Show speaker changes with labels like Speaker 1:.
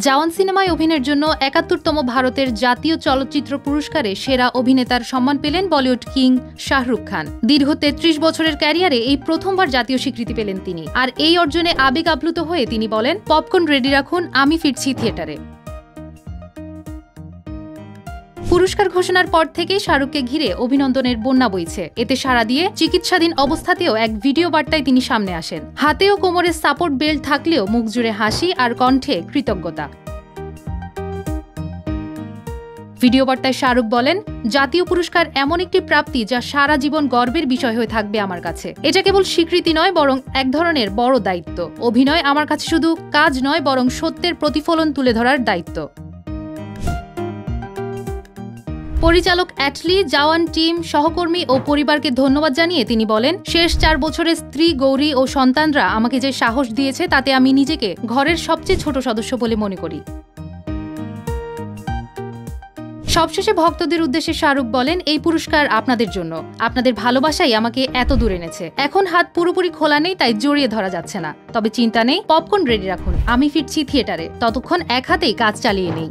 Speaker 1: জওয়ান সিনেমায় অভিনয়ের জন্য ৭১তম ভারতের জাতীয় চলচ্চিত্র পুরস্কারে সেরা অভিনেতার সম্মান পেলেন বলিউড কিং শাহরুখ খান। দীর্ঘ ৩৩ বছরের ক্যারিয়ারে এই প্রথমবার জাতীয় স্বীকৃতি পেলেন তিনি। আর এই অর্জনে আবেগ আপ্লুত হয়ে তিনি বলেন, পপকর্ন রেডি রাখুন, আমি ফিরছি থিয়েটারে। পুরস্কার ঘোষণার পর থেকেই শাহরুখকে ঘিরে অভিনন্দনের বন্যা বইছে। এতে সাড়া দিয়ে চিকিৎসাধীন অবস্থাতেও এক ভিডিও বার্তায় তিনি সামনে আসেন। হাতে ও কোমরে সাপোর্ট বেল্ট থাকলেও মুখ জুড়ে হাসি আর কণ্ঠে কৃতজ্ঞতা। ভিডিও বার্তায় শাহরুখ বলেন, জাতীয় পুরস্কার এমন একটি প্রাপ্তি যা সারা জীবন গর্বের বিষয় হয়ে থাকবে আমার কাছে। এটা কেবল স্বীকৃতি নয়, বরং এক ধরনের বড় দায়িত্ব। অভিনয় আমার কাছে শুধু কাজ নয়, বরং সত্যের প্রতিফলন তুলে ধরার দায়িত্ব। পরিচালক অ্যাটলি, জওয়ান টিম, সহকর্মী ও পরিবারকে ধন্যবাদ জানিয়ে তিনি বলেন, শেষ ৪ বছরের স্ত্রী গৌরী ও সন্তানরা আমাকে যে সাহস দিয়েছে তাতে আমি নিজেকে ঘরের সবচেয়ে ছোট সদস্য বলে মনে করি। সবশেষে ভক্তদের উদ্দেশ্যে শাহরুখ বলেন, এই পুরস্কার আপনাদের জন্য। আপনাদের ভালোবাসাই আমাকে এত দূর এনেছে। এখন হাত পুরোপুরি খোলা নেই, তাই জড়িয়ে ধরা যাচ্ছে না। তবে চিন্তা নেই, পপকর্ন রেডি রাখুন, আমি ফিরছি থিয়েটারে। ততক্ষণ এক হাতেই কাজ চালিয়ে নেই।